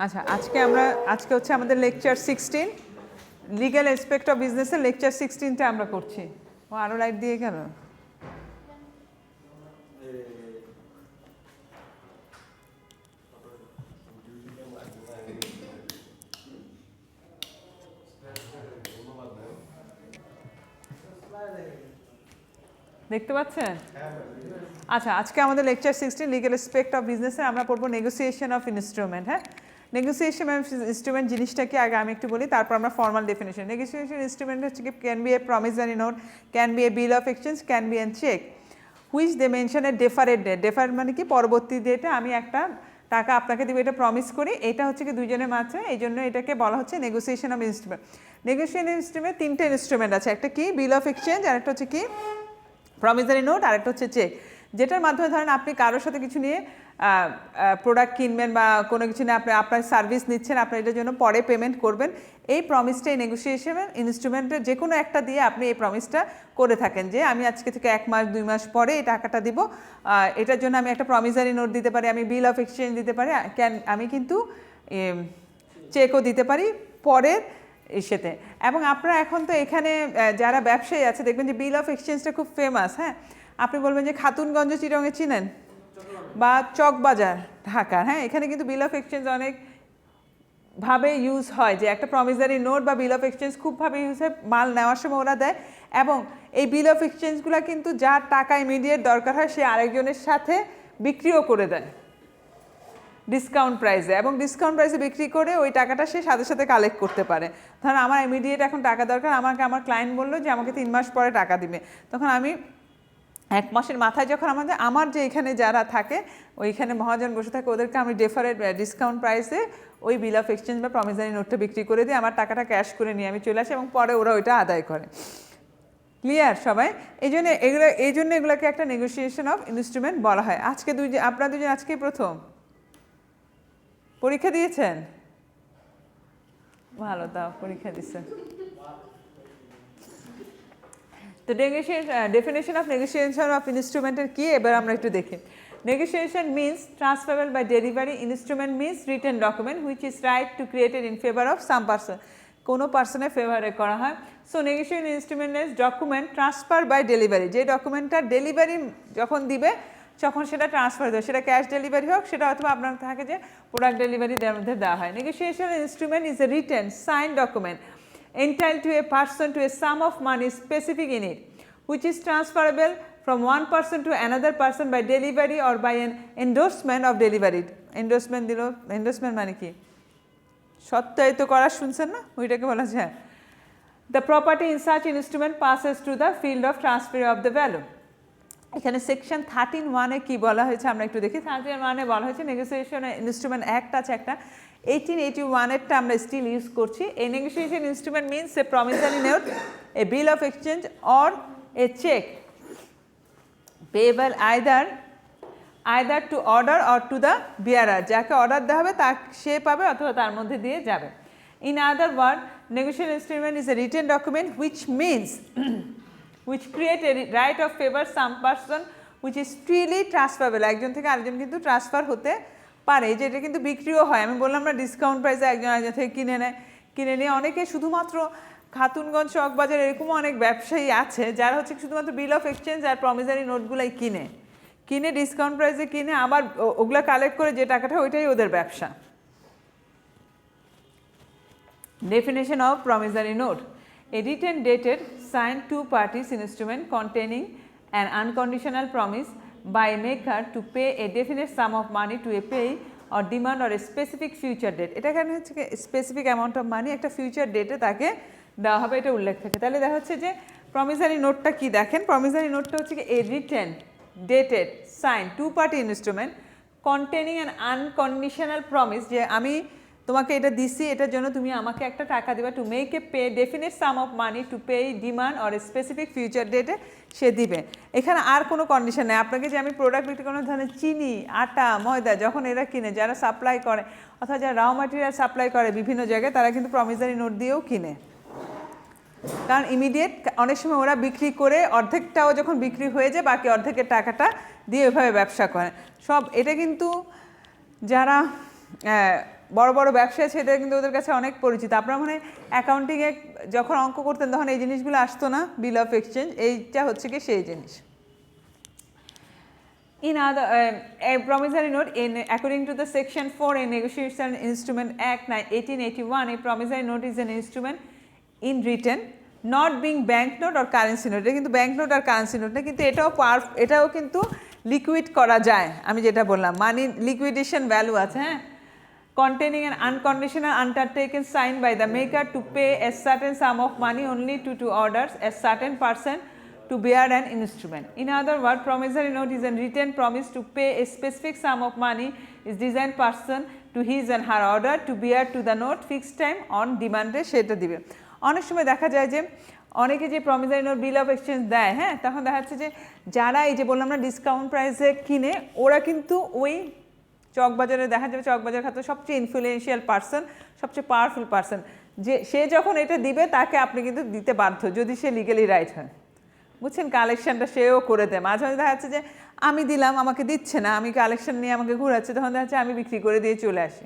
আচ্ছা আজকে হচ্ছে আমাদের লেকচার 16 লিগ্যাল অ্যাসপেক্ট অফ বিজনেসের লেকচার 16টা আমরা করছি। ও আরও লাইট দিয়ে গেল। দেখতে পাচ্ছেন? আচ্ছা আজকে আমাদের লেকচার 16 লিগ্যাল অ্যাসপেক্ট অফ বিজনেসে আমরা পড়বো নেগোসিয়েশন অফ ইনস্ট্রুমেন্ট। হ্যাঁ, নেগোসিয়েশন অফ ইনস্ট্রুমেন্ট জিনিসটা কি আগে আমি একটু বলি, তারপর আমরা ফর্মাল ডেফিনেশন। নেগোসিয়েশন ইনস্ট্রুমেন্ট হচ্ছে কি can be a promissory note, can be a bill of exchange, can be an cheque which they mention a deferred date. Deferred মানে কি পরবর্তী ডেটে আমি একটা টাকা আপনাকে দিব, এটা প্রমিস করি, এটা হচ্ছে কি দুইজনের মাঝে, এই জন্য এটাকে বলা হচ্ছে negotiation of instrument. Negotiation instrument তিনটে ইনস্ট্রুমেন্ট আছে, একটা কি বিল অফ এক্সচেঞ্জ, আর একটা হচ্ছে কি প্রমিসরি নোট, আর একটা হচ্ছে চেক, যেটার মাধ্যমে ধরেন আপনি কারোর সাথে কিছু নিয়ে প্রোডাক্ট কিনবেন বা কোনো কিছু নিয়ে আপনার সার্ভিস নিচ্ছেন, আপনি এটার জন্য পরে পেমেন্ট করবেন। এই প্রমিসটা এই নেগোসিয়েশন ইনস্ট্রুমেন্টের যে কোনো একটা দিয়ে আপনি এই প্রমিসটা করে থাকেন যে আমি আজকে থেকে 1 মাস 2 মাস পরে এই টাকাটা দিব, এটার জন্য আমি একটা প্রমিসরি নোট দিতে পারি, আমি বিল অফ এক্সচেঞ্জ দিতে পারি, আমি কিন্তু চেকও দিতে পারি পরের ইসেতে। এবং আপনারা এখন তো এখানে যারা ব্যবসায়ী আছে দেখবেন যে বিল অফ এক্সচেঞ্জটা খুব ফেমাস। হ্যাঁ, আপনি বলবেন যে খাতুনগঞ্জ চিরঙে চিনেন বা চকবাজার ঢাকার, হ্যাঁ এখানে কিন্তু বিল অফ এক্সচেঞ্জ অনেকভাবে ইউজ হয়, যে একটা প্রমিসরি নোট বা বিল অফ এক্সচেঞ্জ খুবভাবে ইউজ হয়, মাল নেওয়ার সময় ওরা দেয়। এবং এই বিল অফ এক্সচেঞ্জগুলো কিন্তু যার টাকা ইমিডিয়েট দরকার হয় সে আরেকজনের সাথে বিক্রিও করে দেয় ডিসকাউন্ট প্রাইসে, এবং ডিসকাউন্ট প্রাইসে বিক্রি করে ওই টাকাটা সে সাথে সাথে কালেক্ট করতে পারে। ধরুন আমার ইমিডিয়েট এখন টাকা দরকার, আমাকে আমার ক্লায়েন্ট বললো যে আমাকে 3 মাস পরে টাকা দিবে, তখন আমি 1 মাসের মাথায় যখন আমার যে এখানে যারা থাকে ওইখানে মহাজন বসে থাকে ওদেরকে আমি ডেফারেড ডিসকাউন্ট প্রাইসে ওই বিল অফ এক্সচেঞ্জ বা প্রমিসরি নোটটা বিক্রি করে দিই, আমার টাকাটা ক্যাশ করে নিয়ে আমি চলে আসি এবং পরে ওরা ওইটা আদায় করে। ক্লিয়ার সবাই? এই জন্য এগুলোকে একটা নেগোসিয়েশন অফ ইনস্ট্রুমেন্ট বলা হয়। আজকে আপনারা দুজন আজকেই প্রথম পরীক্ষা দিয়েছেন? ভালো, তাও পরীক্ষা দিচ্ছেন। তো ডেফিনেশন অফ নেগোসিয়েশন অফ ইনস্ট্রুমেন্টের কি এবার আমরা একটু দেখি। Negotiation means transferable by delivery, instrument means written document which is right to created in favour of some person, কোনো পার্সনের ফেভারে করা হয়। So negotiation instrument is document transfer by delivery, যে ডকুমেন্টটা ডেলিভারি যখন দিবে তখন সেটা ট্রান্সফার দেবে, সেটা ক্যাশ ডেলিভারি হোক, সেটা অথবা আপনার থাকে যে প্রোডাক্ট ডেলিভারি মধ্যে দেওয়া হয়। Negotiation instrument is a written sign document entitled to a person to a sum of money specific in it, which is transferable from one person to another person by delivery or by an endorsement of delivery. Endorsement দিল, endorsement মানে কি? সত্যায়িত করা, শুনছেন না? ওইটাকে বলা যায়। The property in such instrument passes to the field of transfer of the value. এখানে সেকশন 13(1) এ কি বলা হয়েছে আমরা একটু দেখি। 13(1) এ বলা হয়েছে নেগোসিয়েশন ইনস্ট্রুমেন্ট অ্যাক্ট আছে একটা, 1881 এরটা আমরা স্টিল ইউজ করছি। এই negotiation instrument means a promissory note, a bill of exchange or a cheque payable either to order or to the bearer, যাকে অর্ডার দেওয়া হবে তা সে পাবে অথবা তার মধ্যে দিয়ে যাবে। In other word, negotiation instrument is a written document which create a right of favor some person which is freely transferable, একজন থেকে আরেকজন কিন্তু ট্রান্সফার হতে পারে, যে এটা কিন্তু বিক্রিও হয়। আমি বললাম না ডিসকাউন্ট প্রাইসে একজন আরেকজন থেকে কিনে নিয়ে অনেকে শুধুমাত্র খাতুনগঞ্জ চকবাজার এরকমও অনেক ব্যবসায়ী আছে যারা হচ্ছে শুধুমাত্র বিল অফ এক্সচেঞ্জ আর প্রমিসরি নোটগুলাই কিনে ডিসকাউন্ট প্রাইসে কিনে আবার ওগুলা কালেক্ট করে যে টাকাটা ওইটাই ওদের ব্যবসা। Definition of promissory note: a written dated signed two parties instrument containing an unconditional promise by a maker to pay a definite sum of money to a payee or demand or a specific future date. এটা কেন হচ্ছে specific amount of money একটা future ডেটে তাকে দেওয়া হবে, এটা উল্লেখ থাকে। তাহলে দেখা হচ্ছে যে প্রমিসরি নোটটা কি দেখেন, প্রমিসরি নোটটা হচ্ছে কি a written dated sign two party instrument containing an unconditional promise, যে আমি তোমাকে এটা দিছি, এটার জন্য তুমি আমাকে একটা টাকা দিবা, to make a pay definite some of money to pay demand or a specific future ডেটে সে দিবে। এখানে আর কোনো কন্ডিশন নেই। আপনাকে যে আমি প্রোডাক্ট বিক্রি কোনো ধরনের চিনি, আটা, ময়দা যখন এরা কিনে, যারা সাপ্লাই করে অথবা যারা রাও ম্যাটেরিয়াল সাপ্লাই করে বিভিন্ন জায়গায়, তারা কিন্তু প্রমিসরি নোট দিয়েও কিনে, কারণ ইমিডিয়েট অনেক সময় ওরা বিক্রি করে অর্ধেকটাও যখন বিক্রি হয়ে যায় বাকি অর্ধেকের টাকাটা দিয়ে ওইভাবে ব্যবসা করে সব। এটা কিন্তু যারা বড় বড় ব্যবসায় সেটা কিন্তু ওদের কাছে অনেক পরিচিত। আপনারা মানে অ্যাকাউন্টিংয়ে যখন অঙ্ক করতেন তখন এই জিনিসগুলো আসতো না, বিল অফ এক্সচেঞ্জ, এইটা হচ্ছে কি সেই জিনিস। In other, a promissory note, according to the Section 4 in Negotiation Instrument Act 1881, a promissory note is an instrument in written, not being bank note or currency note. এটা কিন্তু ব্যাংক নোট আর currency note না, কিন্তু এটাও কিন্তু liquid করা যায়। আমি যেটা বললাম মানি লিকুইডেশন ভ্যালু আছে, হ্যাঁ, containing an unconditional undertaking signed by the maker to pay a certain sum of money only to orders a certain person to bear an instrument. In other words, promissory note is a written promise to pay a specific sum of money is designed person to his and her order to bear to the note fixed time on demand এ সেটা দিবে। অনেক সময় দেখা যায় যে অনেকে যে প্রমিসারি note bill of exchange দেয়, হ্যাঁ, তখন দেখা যাচ্ছে যে যারা এই যে বললাম না ডিসকাউন্ট প্রাইসে কিনে, ওরা কিন্তু ওই চকবাজারে দেখা যাবে চকবাজার খাতে সবচেয়ে ইনফ্লুয়েন্সিয়াল পার্সন, সবচেয়ে পাওয়ারফুল পার্সন, যে সে যখন এটা দিবে তাকে আপনি কিন্তু দিতে বাধ্য যদি সে লিগালি রাইট হয়, বুঝছেন। কালেকশনটা সেও করে দেয়। মাঝে মাঝে দেখা যাচ্ছে যে আমি দিলাম আমাকে দিচ্ছে না, আমি কালেকশন নিয়ে আমাকে ঘুরাচ্ছে, তখন দেখা যাচ্ছে আমি বিক্রি করে দিয়ে চলে আসি,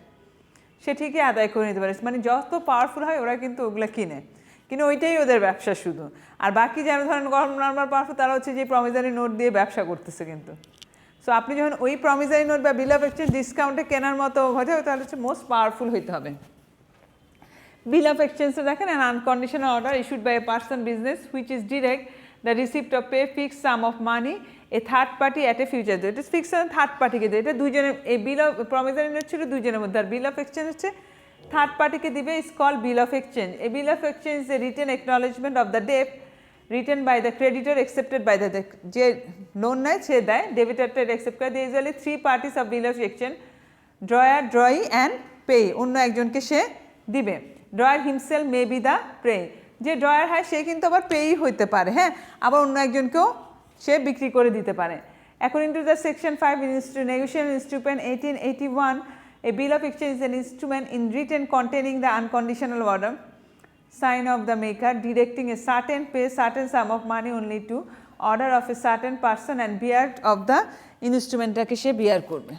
সে ঠিকই আদায় করে নিতে পারে। মানে যত পাওয়ারফুল হয় ওরা কিন্তু ওগুলো কিনে, কিন্তু ওইটাই ওদের ব্যবসা শুধু। আর বাকি যারা ধরেন নর্মাল পাওয়ারফুল তারা হচ্ছে যে প্রমিসারি নোট দিয়ে ব্যবসা করতেছে কিন্তু। সো আপনি যখন ওই প্রমিসারি নোট বা বিল অফ এক্সচেঞ্জ ডিসকাউন্টে কেনার মতো হতে হবে তাহলে হচ্ছে মোস্ট পাওয়ারফুল হইতে হবে। বিল অফ এক্সচেঞ্জে দেখেন an unconditional order issued by a person business which is direct the receipt of pay fixed sum of money a third party at a future date. It is fixed on third পার্টিকে দেয়, এটা দুইজনের, এই বিল of প্রমিসারি note ছিল দুইজনের মধ্যে, আর bill of exchange হচ্ছে থার্ড পার্টিকে দিবে, is call bill of exchange. A bill of exchange is a written acknowledgement of the debt written by the creditor accepted by the, যে লোন নেয় সে দেয়, ডেবিটরটা অ্যাকসেপ্ট করে দিয়ে। Usually three parties of bill of exchange, drawer, drawee and payee, অন্য একজনকে সে দিবে। Drawer himself may be the payee, যে ড্রয়ার হয় সে কিন্তু আবার পেই হইতে পারে, হ্যাঁ, আবার অন্য একজনকেও সে বিক্রি করে দিতে পারে। According to the section 5 negotiation instrument 1881, a bill of exchange is an instrument in written containing the unconditional order sign of the maker directing a certain pay certain sum of money only to order of a certain person and bearer of the instrumentটাকে সে bear করবে।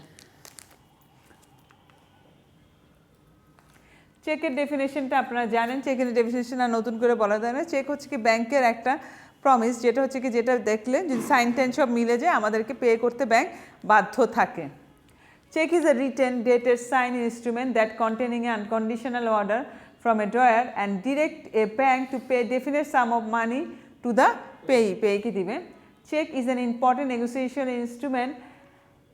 চেকের ডেফিনেশনটা আপনারা জানেন, চেকের definition আর নতুন করে বলা যায় না। চেক হচ্ছে কি ব্যাংকের একটা প্রমিস, যেটা হচ্ছে কি যেটা দেখলে যদি সাইন টাইন সব মিলে যায় আমাদেরকে পে করতে ব্যাংক বাধ্য থাকে। Check is a written, dated, signed instrument that containing an unconditional order from a drawer and direct a bank to pay definite sum of money to the payee. Payee ki dibe. Check is an important negotiation instrument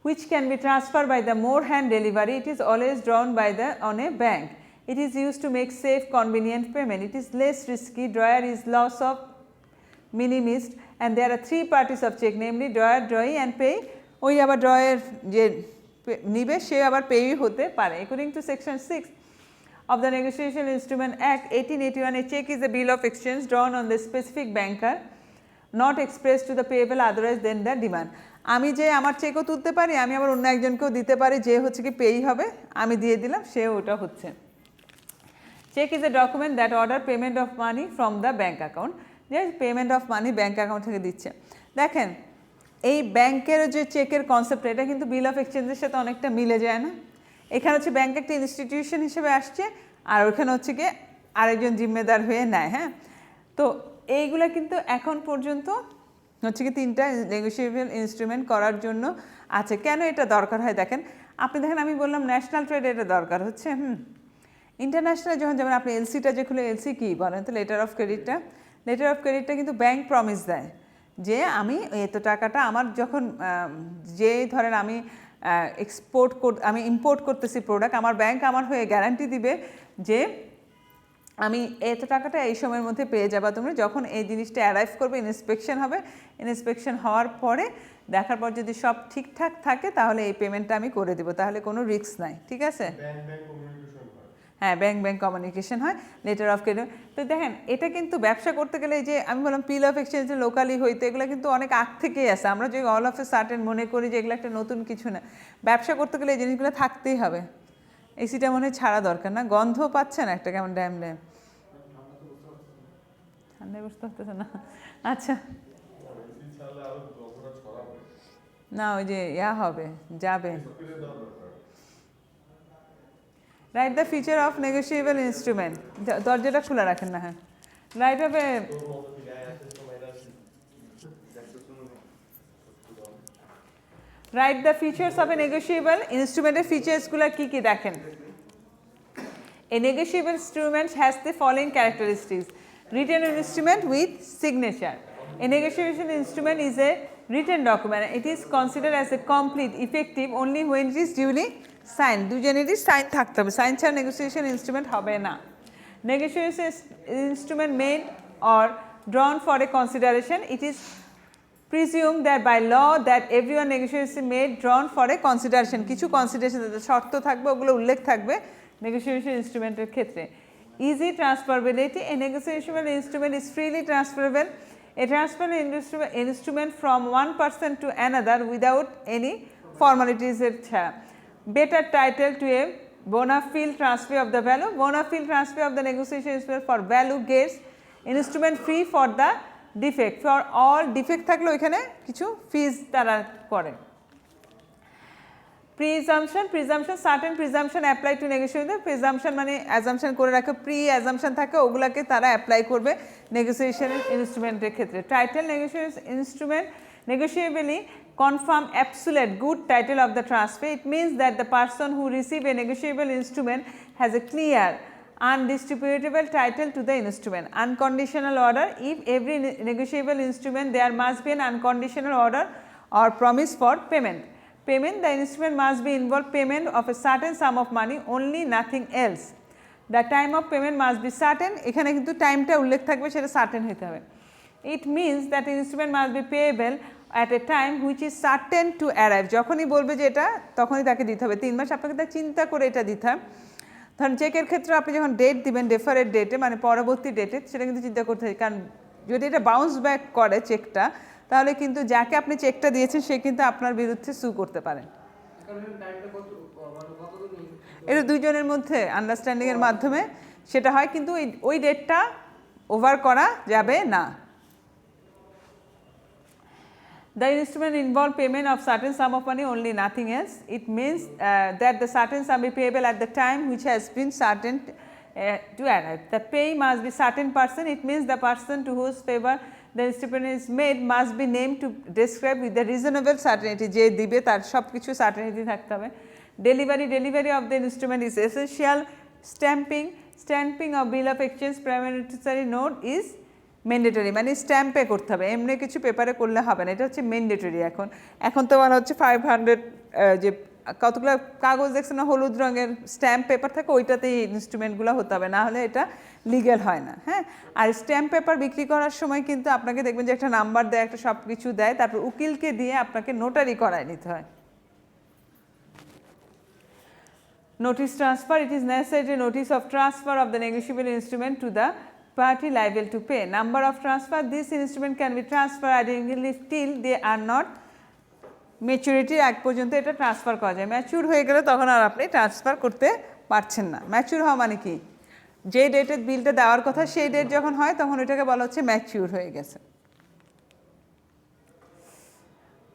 which can be transferred by the more hand delivery. It is always drawn by on a bank. It is used to make safe, convenient payment. It is less risky. Drawer is loss of minimized, and there are three parties of check, namely drawer, drawee and payee. ওই আবার ড্রয়ের যে নিবে সে আবার পেই হতে পারে। According to section 6 of the Negotiation Instrument Act 1881, a check is a bill of exchange drawn on the specific banker not expressed to the payable otherwise than the demand. আমি যে আমার চেকও তুলতে পারি, আমি আবার অন্য একজনকেও দিতে পারি, যে হচ্ছে কি পেই হবে, আমি দিয়ে দিলাম, সে ওটা হচ্ছে। Cheque is a document that order payment of money from the bank account, যে payment of money bank account থেকে দিচ্ছে। দেখেন এই ব্যাংকের যে চেকের কনসেপ্ট, এটা কিন্তু বিল অফ এক্সচেঞ্জের সাথে অনেকটা মিলে যায় না? এখানে হচ্ছে ব্যাংক একটা ইনস্টিটিউশন হিসেবে আসছে, আর ওখানে হচ্ছে কি আরেকজন জিম্মেদার হয়ে নেয়, হ্যাঁ। তো এইগুলো কিন্তু এখন পর্যন্ত হচ্ছে কি তিনটা নেগোশিয়েবল ইনস্ট্রুমেন্ট করার জন্য আছে। কেন এটা দরকার হয় দেখেন, আপনি দেখেন আমি বললাম ন্যাশনাল ট্রেড এটা দরকার হচ্ছে, ইন্টারন্যাশনাল যখন যেমন আপনি এলসিটা যে খুলে, এলসি কী বলেন তো, লেটার অফ ক্রেডিটটা, লেটার অফ ক্রেডিটটা কিন্তু ব্যাংক প্রমিস দেয় যে আমি এত টাকাটা আমার যখন যে ধরেন আমি আমি ইম্পোর্ট করতেছি প্রোডাক্ট, আমার ব্যাংক আমার হয়ে গ্যারান্টি দিবে যে আমি এত টাকাটা এই সময়ের মধ্যে পেয়ে যাবা তুমি, যখন এই জিনিসটা অ্যারাইভ করবে ইন্সপেকশন হবে, ইন্সপেকশন হওয়ার পরে দেখার পর যদি সব ঠিকঠাক থাকে তাহলে এই পেমেন্টটা আমি করে দেবো, তাহলে কোনো রিস্ক নাই, ঠিক আছে। হ্যাঁ, ব্যাংক কমিউনিকেশন হয়, লেটার অফ ক্রেডিট। তো দেখেন এটা কিন্তু ব্যবসা করতে গেলে যে আমি বললাম বিল অফ এক্সচেঞ্জ লোকালি হইতে, এগুলো কিন্তু অনেক আগ থেকেই আছে। আমরা যে অল অফ এ সার্টেন মনে করি যে এগুলো একটা নতুন কিছু না, ব্যবসা করতে গেলে এই জিনিসগুলো থাকতেই হবে। এসিটা মনে হয় ছাড়া দরকার না, গন্ধ পাচ্ছেন একটা কেমন ড্যাম ড্যাম, ঠান্ডায় বুঝতে পারতেছে না। আচ্ছা না, ওই যে ইয়া হবে, যাবে। Write the feature of negotiable instrument, দরজাটা খোলা রাখেন না, হ্যাঁ, রাইট হবে write the features of a negotiable ইনস্ট্রুমেন্টের ফিচার্সগুলো কী কী দেখেন। A negotiable instrument has the following characteristics. Written instrument with signature. A negotiation instrument is a written document. It is considered as a complete, effective only when it is duly signed. দুজনেরই sign থাকতে হবে, sign ছাড়া negotiation instrument হবে না। Negotiation instrument made or drawn for a consideration. It is presumed that by law that everyone negotiation made drawn for a consideration. কিছু consideration শর্ত থাকবে, ওগুলো উল্লেখ থাকবে negotiation instrumenটের ক্ষেত্রে। Easy transferability. A negotiable instrument is freely transferable. A transferable instrument from one person to another without any formalities ছাড়া। Better title to a bona fide transfer of the value. Bona fide transfer of the negotiation instrument for value gets instrument free for the defect. For all defect থাকলে ওইখানে কিছু ফিজ তারা করে। Presumption. Certain presumption apply to negotiation. Presumption মানে assumption করে রাখে, pre assumption থাকে, ওগুলাকে তারা অ্যাপ্লাই করবে নেগোসিয়েশন ইনস্ট্রুমেন্টের ক্ষেত্রে। Title negotiation instrument negotiably confirm absolute good title of the transfer. It means that the person who receive a negotiable instrument has a clear undisputable title to the instrument. Unconditional order. If every negotiable instrument there must be an unconditional order or promise for payment. The instrument must be involve payment of a certain sum of money only, nothing else. The time of payment must be certain. এখানে কিন্তু টাইমটা উল্লেখ থাকবে, সেটা certain হতে হবে। It means that the instrument must be payable at a time which is certain to arrive. যখনই বলবে যে এটা, তখনই তাকে দিতে হবে। 3 মাস আপনাকে তা চিন্তা করে এটা দিতে হবে। ধরুন চেকের ক্ষেত্রে আপনি যখন ডেট দিবেন ডেফারেড ডেটে, মানে পরবর্তী ডেটে, সেটা কিন্তু চিন্তা করতে হবে, কারণ যদি এটা বাউন্স ব্যাক করে চেকটা, তাহলে কিন্তু যাকে আপনি চেকটা দিয়েছেন সে কিন্তু আপনার বিরুদ্ধে সু করতে পারেন। এটা দুইজনের মধ্যে আন্ডারস্ট্যান্ডিংয়ের মাধ্যমে সেটা হয়, কিন্তু ওই ডেটটা ওভার করা যাবে না। The instrument involve payment of certain sum of money only, nothing else. It means that the certain sum be payable at the time which has been certain to arrive. The pay must be certain person. It means the person to whose favor the instrument is made must be named to describe with the reasonable certainty. যে দিবে তার সব কিছু certainty থাকতে হবে। Delivery of the instrument is essential. Stamping of bill of exchange promissory note is mandatory, মানে স্ট্যাম্পে করতে হবে, এমনি কিছু পেপারে করলে হবে না, এটা হচ্ছে ম্যান্ডেটরি। এখন তো বলা হচ্ছে 500 যে কতগুলো কাগজ দেখছে না হলুদ রঙের স্ট্যাম্প পেপার থাকে, ওইটাতেই ইনস্ট্রুমেন্টগুলো হতে হবে, না হলে এটা লিগ্যাল হয় না। হ্যাঁ, আর স্ট্যাম্প পেপার বিক্রি করার সময় কিন্তু আপনাকে দেখবেন যে একটা নাম্বার দেয়, একটা সব কিছু দেয়, তারপর উকিলকে দিয়ে আপনাকে নোটারি করায় নিতে হয়। Notice transfer. It is necessary notice of transfer of the negotiable instrument to the party liable to pay. Number of transfer. This instrument can be transferred identically till they are not maturity আগ পর্যন্ত এটা transfer করা যায়। Mature হয়ে গেলে তখন আর আপনি transfer করতে পারছেন না। ম্যাচিউর হওয়া মানে কি, যে ডেটে বিলটা দেওয়ার কথা সেই ডেট যখন হয় তখন ওইটাকে বলা হচ্ছে ম্যাচিউর হয়ে গেছে।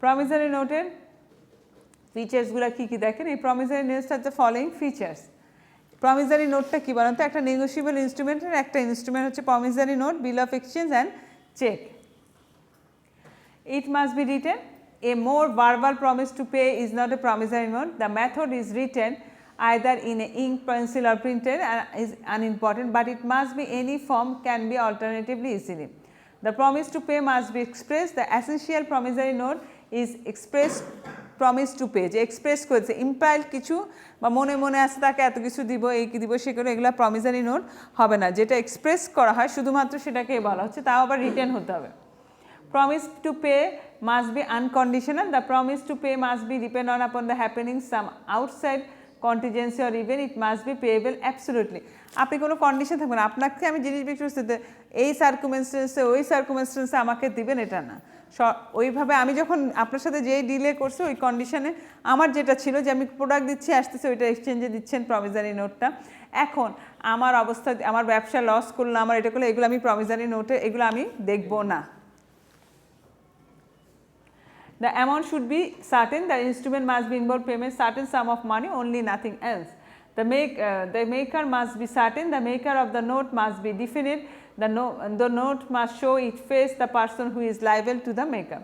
প্রমিসারি নোটের ফিচার্সগুলো কী কী দেখেন। এই প্রমিসারি নোটস হচ্ছে ফলোইং ফিচার্স। প্রমিসারি নোটটা কী বলেন তো, একটা নেগোশিয়েবল ইনস্ট্রুমেন্টের একটা ইনস্ট্রুমেন্ট হচ্ছে promissory note, bill of exchange and cheque. It must be written. A more verbal promise to pay is not a promissory note. The method is written either in a ink, pencil or printed and is unimportant, but it must be any form, can be alternatively easily. The promise to pay must be expressed. The essential promissory note is expressed promise to pay, যে express করেছে, ইম্পাইল কিছু বা মনে মনে আছে তাকে এত কিছু দিব, এই কি দিব, সেগুলো এগুলো প্রমিসারি নোট হবে না। যেটা এক্সপ্রেস করা হয় শুধুমাত্র সেটাকে বলা হচ্ছে, তাও আবার রিটেন হতে হবে। Promise to pay must be unconditional. The promise to pay must be dependent upon the happening some outside contingency or even it must be payable absolutely. আপনি কোনো কন্ডিশন থাকবেন, আপনাকে আমি জিনিস বিক্রি করতে এই সার্কুমেন্সটেন্সে ওই সার্কুমেন্সটেন্সে আমাকে দিবেন এটা না। ওইভাবে আমি যখন আপনার সাথে যেই ডিলে করছে ওই কন্ডিশনে আমার যেটা ছিল যে আমি প্রোডাক্ট দিচ্ছি আসতেছে, ওইটা এক্সচেঞ্জে দিচ্ছেন প্রমিসারি নোটটা। এখন আমার অবস্থা, আমার ব্যবসা লস করলো, আমার এটা করলো, এগুলো আমি প্রমিসারি নোটে এগুলো আমি দেখব না। The amount should be certain. The instrument must be involved payment certain sum of money only, nothing else. The maker must be certain, the maker of the note must be definite, the note must show its face the person who is liable to the maker.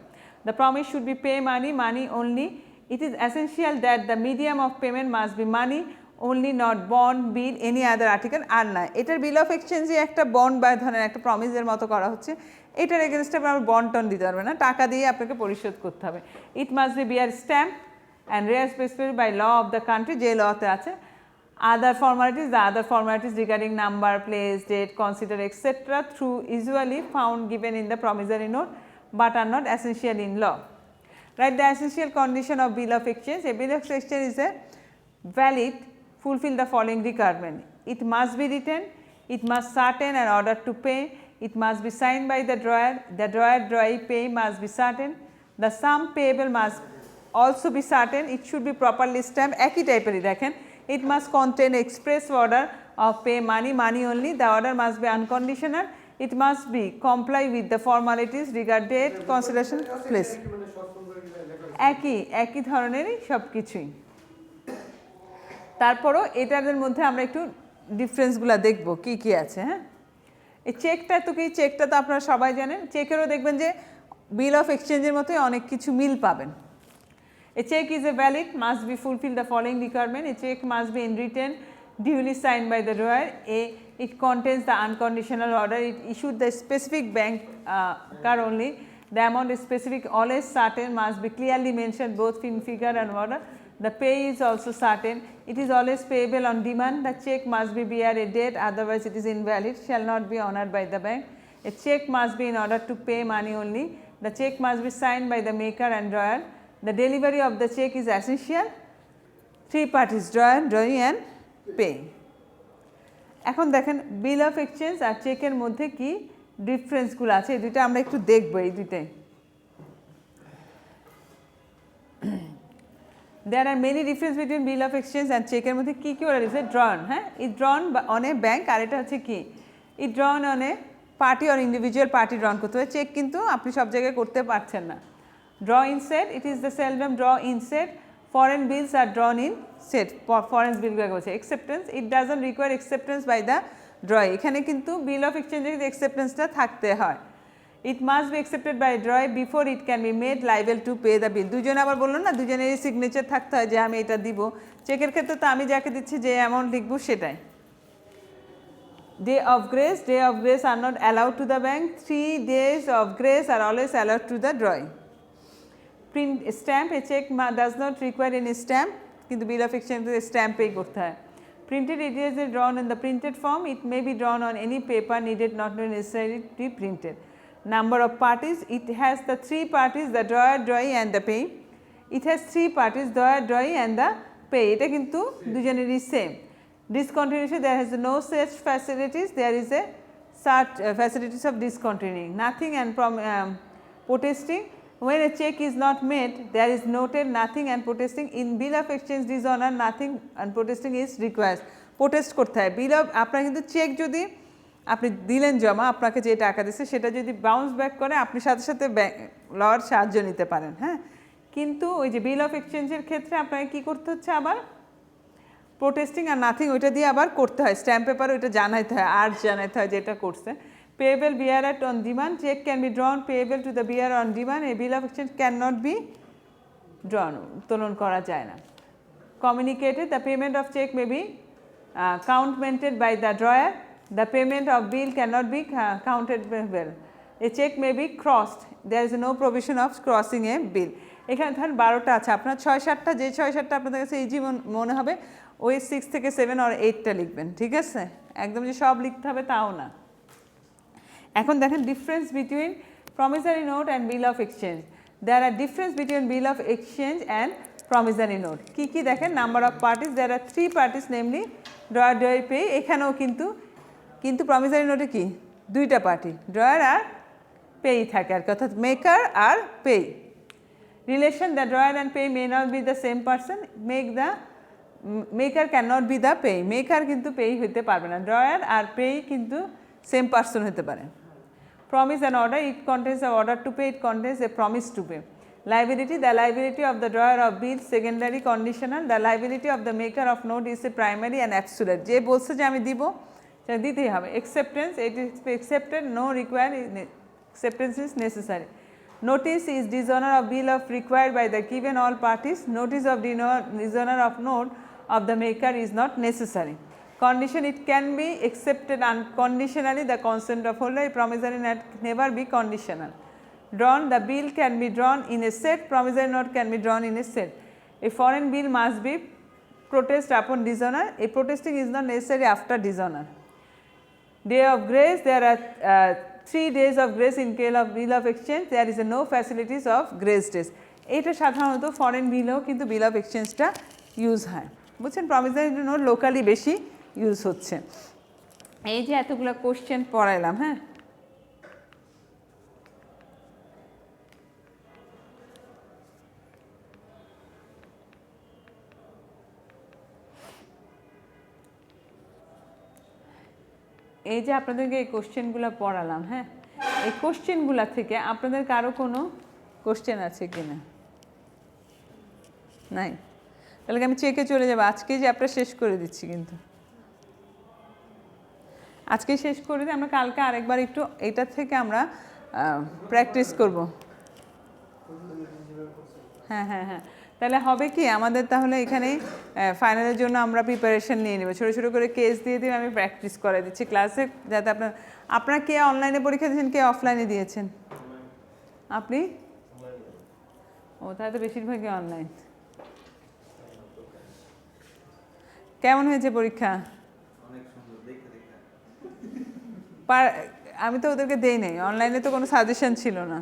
The promise should be pay money, money only. It is essential that the medium of payment must be money only, not bond, bill, any other article আর না। এটার বিল of এক্সচেঞ্জে একটা bond বা ধরেন একটা প্রমিসের মতো করা হচ্ছে, এটার এগেনস্টে আপনার বন্ড টন দিতে পারবে না, টাকা দিয়ে আপনাকে পরিশোধ করতে হবে। It must be bear stamp and rare specified by law of the country, যে লতে আছে। Other formalities, the other formalities regarding number, place, date, consider etc. through usually found given in the promissory note but are not essential in law. Right, the essential condition of bill of exchange. A bill of exchange is a valid, fulfill the following requirement. It must be written, it must certain an order to pay, it must be signed by the drawee pay must be certain, the sum payable must also be certain, it should be properly stamped, একই টাইপেরই দেখেন। It must contain express order of pay money, money only, the order must be unconditional, it must be comply with the formalities regarding date, consideration, place. একই ধরনেরই সব কিছুই। তারপরও এটাদের মধ্যে আমরা একটু ডিফারেন্সগুলো দেখব কি কি আছে। হ্যাঁ, এই চেকটা তো কি, চেকটা তো আপনারা সবাই জানেন, চেকেরও দেখবেন যে বিল অফ এক্সচেঞ্জের মতোই অনেক কিছু মিল পাবেন। A check is a valid, must be fulfill the following requirement. A check must be in written, duly signed by the drawer. It contains the unconditional order. It issued the specific bank card only. The amount is specific, always certain, must be clearly mentioned both in figure and order. The pay is also certain. It is always payable on demand. The check must be bear a date, otherwise it is invalid, shall not be honored by the bank. A check must be in order to pay money only. The check must be signed by the maker and drawer. The delivery of the check is essential. Three parties, drawer, drawee and pay. এখন দেখেন বিল of exchange আর চেকের মধ্যে কি ডিফারেন্সগুলো আছে, এই দুইটা আমরা একটু দেখব। এই দুইটাই there are many difference between bill of exchange and চেকের মধ্যে কি কি ওরা দিয়েছে। drawn, হ্যাঁ, it drawn on a bank, আর এটা হচ্ছে কি it drawn on a party or individual party drawn করতে হবে। চেক কিন্তু আপনি সব জায়গায় করতে পারছেন না। draw in set, it is the seldom draw in set. Foreign bills are drawn in set, foreign bill বলছে। acceptance, it doesn't require acceptance by the drawee, এখানে কিন্তু bill of exchange এর acceptanceটা থাকতে হয়। it must be accepted by drawee before it can be made liable to pay the bill, দুজনে আবার বললো না দুজনেরই সিগনেচার থাকতে হয় যে আমি এটা দিব। চেকের ক্ষেত্রে তো আমি যাকে দিচ্ছি যে অ্যামাউন্ট লিখবো সেটাই। day of grace are not allowed to the bank, 3 days of grace are always allowed to the drawee. Print stamp, a check does not require any stamp, কিন্তু bill of exchange stamp pay করতে হয়। Printed, it is drawn in the printed form, it may be drawn on any paper needed, not necessarily be printed. Number of parties, it has the 3 parties, the drawer, drawee and the pay. It has 3 parties, drawer, drawee and the pay, এটা কিন্তু দুজনেরই same. Discontinuation, there has no such facilities, there is a such facilities of discontinuing, nothing and protesting. When a check is not made, there is noted nothing and protesting. In bill of exchange dishonor, nothing and protesting is required. Protest করতে হয়। বিল of আপনার কিন্তু check যদি আপনি দিলেন জমা, আপনাকে যে টাকা দিচ্ছে সেটা যদি বাউন্স ব্যাক করে আপনি সাথে সাথে লর সাহায্য নিতে পারেন। হ্যাঁ, কিন্তু ওই যে বিল অফ এক্সচেঞ্জের ক্ষেত্রে আপনাকে কী করতে হচ্ছে, আবার প্রোটেস্টিং আর নাথিং ওইটা দিয়ে আবার করতে হয়, স্ট্যাম্প পেপারে ওইটা জানাইতে হয়, আর্জ জানাইতে হয় যেটা করছে। Payable bearer on demand, check can be drawn payable to the bearer on demand, a bill of exchange cannot be drawn, উত্তোলন করা যায় না। Communicated, the payment of check may be counted by the drawer, the payment of bill cannot be counted by bill. A check may be crossed, there is no provision of crossing a bill. এখানে ধরেন 12টা আছে, আপনার 6-7টা, যে 6-7টা আপনাদের কাছে easy মনে হবে ওই 6 থেকে 7 আর 8টা লিখবেন, ঠিক আছে? একদম যে সব লিখতে হবে তাও না। এখন দেখেন difference between promissory note and bill of exchange. There are difference between bill of exchange and promissory note. কী কী দেখেন, number of parties, there are 3 parties namely drawer, drawer payee. এখানেও কিন্তু প্রমিসারি নোটে কি 2টা পার্টি, ড্রয়ার আর পেই থাকে আর কি, অর্থাৎ মেকার আর payee. Relation, the drawer and pay may not be the same person, maker can not be the pay, maker কিন্তু পেই হইতে পারবে না, ড্রয়ার আর পেই কিন্তু সেম পার্সন হতে পারে। Promise and order, it contains an order to pay, it contains a promise to pay. Liability, the liability of the drawer of bill secondary conditional, the liability of the maker of note is a primary and absolute. যে বলছে যে আমি দিব সেটা দিতেই হবে। Acceptance, it is accepted, no required, acceptance is necessary. Notice is dishonor of bill of required by the given all parties. Notice of dishonor of note of the maker is not necessary. Condition, it can be accepted unconditionally, the consent of holder, a promissory note never be conditional. Drawn, the bill can be drawn in a set, promissory note can be drawn in a set. A foreign bill must be protest upon dishonor, a protesting is not necessary after dishonor. Day of grace, there are 3 days of grace in case of bill of exchange, there is no facilities of grace days. এটা সাধারণত foreign বিলেও কিন্তু বিল of এক্সচেঞ্জটা use হয়, বুঝছেন? Promissory note locally বেশি use হচ্ছে। এই যে এতগুলো কোশ্চেন পড়াইলাম, হ্যাঁ, এই যে আপনাদেরকে এই কোশ্চেনগুলো পড়ালাম, হ্যাঁ, এই কোশ্চেনগুলো থেকে আপনাদের কারো কোনো কোশ্চেন আছে কি না? নাই? তাহলে আমি চেকে চলে যাবো। আজকেই যে আপনারা শেষ করে দিচ্ছি, কিন্তু আজকে শেষ করে দিয়ে আমরা কালকে আরেকবার একটু এইটার থেকে আমরা প্র্যাকটিস করব। হ্যাঁ হ্যাঁ হ্যাঁ, তাহলে হবে কি আমাদের, তাহলে এখানে ফাইনালের জন্য আমরা প্রিপারেশন নিয়ে নেব, ছোটো ছোটো করে কেস দিয়ে দিয়ে আমি প্র্যাকটিস করে দিচ্ছি ক্লাসে, যাতে আপনারা কে অনলাইনে পরীক্ষা দিয়েছেন, কে অফলাইনে দিয়েছেন? আপনি? ও, তাহলে তো বেশিরভাগই অনলাইন। কেমন হয়েছে পরীক্ষা? আমি তো ওদেরকে দেই নাই, অনলাইনে তো কোনো সাজেশন ছিল না।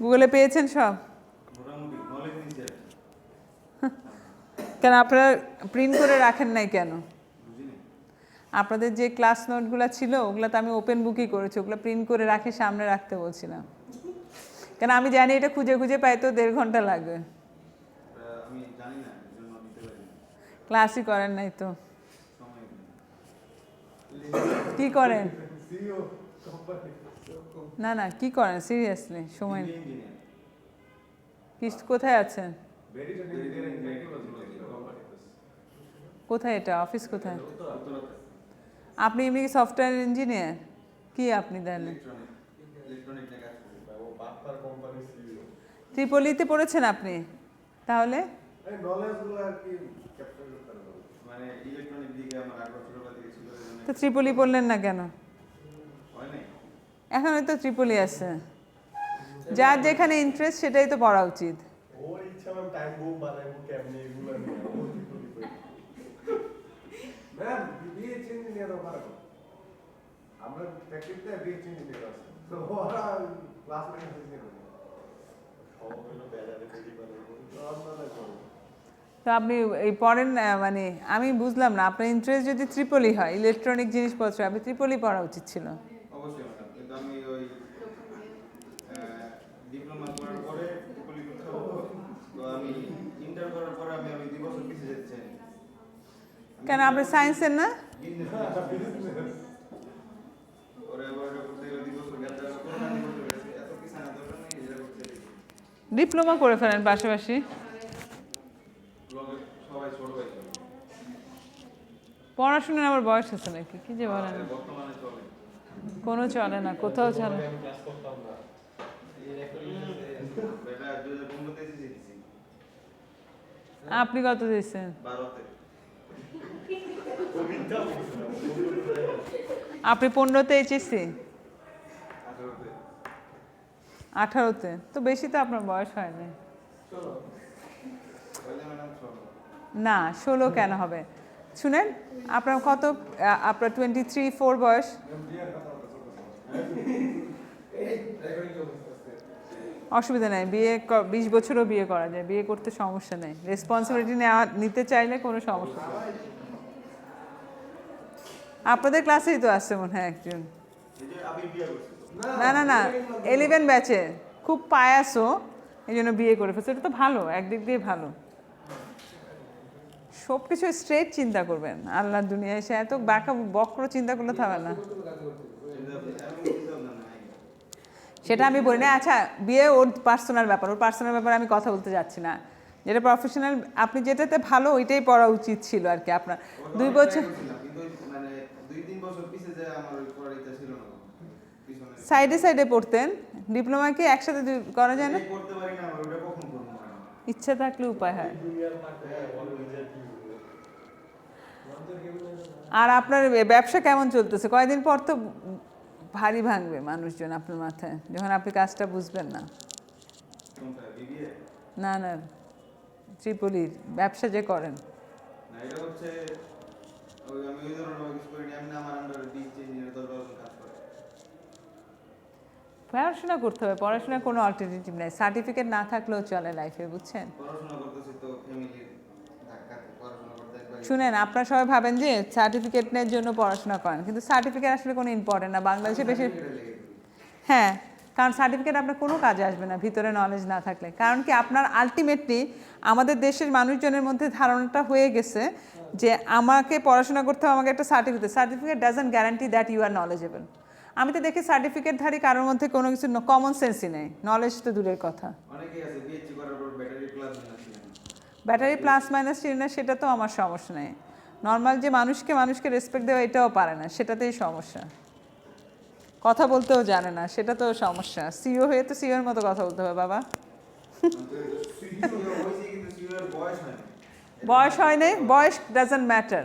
গুগলে পেয়েছেন সব? কেন আপনারা প্রিন্ট করে রাখেন নাই কেন? আপনাদের যে ক্লাস নোটগুলো ছিল ওগুলো তো আমি ওপেন বুকই করেছি, ওগুলো প্রিন্ট করে রাখে সামনে রাখতে বলছিলাম, কেন আমি জানি এটা খুঁজে খুঁজে পাই তো 1.5 ঘন্টা লাগবে। ক্লাসই করেন নাই তো? কি করেন? না না, কি করেন সিরিয়াসলি? সময় কি, কোথায় আছেন? কোথায় এটা? অফিস কোথায়? আপনি এমনি সফটওয়্যার ইঞ্জিনিয়ার? কি আপনি তাহলে ত্রিপলিতে পড়েছেন আপনি? তাহলে তো ত্রিপলি পড়লেন না কেন? এখন তো ত্রিপলি আছে, যার যেখানে ইন্টারেস্ট সেটাই তো পড়া উচিত। তো আপনি এই পড়েন, মানে আমি বুঝলাম না, আপনার ইন্টারেস্ট যদি ত্রিপলি হয়, ইলেকট্রনিক জিনিসপত্র, আপনি ত্রিপলি পড়া উচিত ছিল। কেন আপনি সায়েন্সের না? ডিপ্লোমা করে ফেলেন পাশাপাশি। পড়াশোনার আবার বয়স আছে নাকি? কি যে বলেন, কোনো চলে না, কোথাও চলে। আপনি কত দিয়েছেন? আপনি 15তে এইচএসসি? 18তে? তো বেশি তো আপনার বয়স হয়নি। না 16 কেন হবে? শুনেন, আপনার কত, আপনার 23-4 বয়স। অসুবিধা নেই, বিয়ে 20 বছরও বিয়ে করা যায়, বিয়ে করতে সমস্যা নেই, রেসপন্সিবিলিটি নিতে চাইলে কোনো সমস্যা নেই। আপনাদের ক্লাসেই তো আসছে মনে হয় একজন। না না না, 11 ব্যাচে খুব পায়াসও, এই জন্য বিয়ে করে ফেলছে। এটা তো ভালো, একদিক দিয়ে ভালো। সব কিছু স্ট্রেট চিন্তা করবেন, আল্লাহর দুনিয়ায় এসে এত বাঁকা বক্র চিন্তা করলে থাকবে না। সেটা আমি বলি না। আচ্ছা বিয়ে ওর পার্সোনাল ব্যাপার, ওর পার্সোনাল ব্যাপারে আমি কথা বলতে যাচ্ছি না। যেটা প্রফেশনাল, আপনি যেটাতে ভালো ওইটাই পড়া উচিত ছিল আর কি আপনার। 2 বছর সাইডে সাইডে পড়তেন, ডিপ্লোমা কি একসাথে করা যায় না? ইচ্ছা থাকলে উপায় হয়। আর আপনার ব্যবসা কেমন চলতেছে? কয়দিন পর তো ভারী ভাঙবে মানুষজন আপনার মাথায়, যখন আপনি কাজটা বুঝবেন না। না না, ত্রিপলির ব্যবসা যে করেন, পড়াশোনা করতে হবে। পড়াশোনার কোনো অল্টারনেটিভ নাই, সার্টিফিকেট না থাকলেও চলে লাইফে, বুঝছেন? শুনেন, আপনারা সবাই ভাবেন যে সার্টিফিকেটের জন্য পড়াশোনা করেন, কিন্তু সার্টিফিকেট আসলে কোনো ইম্পর্টেন্ট না বাংলাদেশে বেশি। হ্যাঁ, কারণ সার্টিফিকেট আপনার কোনো কাজে আসবে না ভিতরে নলেজ না থাকলে। কারণ কি, আপনার আলটিমেটলি আমাদের দেশের মানুষজনের মধ্যে ধারণাটা হয়ে গেছে যে আমাকে পড়াশোনা করতে হবে, আমাকে একটা certificate doesn't guarantee that you are knowledgeable. আমি তো দেখি সার্টিফিকেটধারী কারোর মধ্যে কোনো কিছু কমন সেন্সই নেই, নলেজ তো দূরের কথা। ব্যাটারি প্লাস মাইনাস চিনি না, সেটা তো আমার সমস্যা নেই। নর্মাল যে মানুষকে রেসপেক্ট দেওয়া, এটাও পারে না, সেটাতেই সমস্যা। কথা বলতেও জানে না, সেটা তো সমস্যা। সিও হয়ে তো সিওর মতো কথা বলতে হবে বাবা। বয়স হয় নাই, বয়স ডাজন্ট ম্যাটার,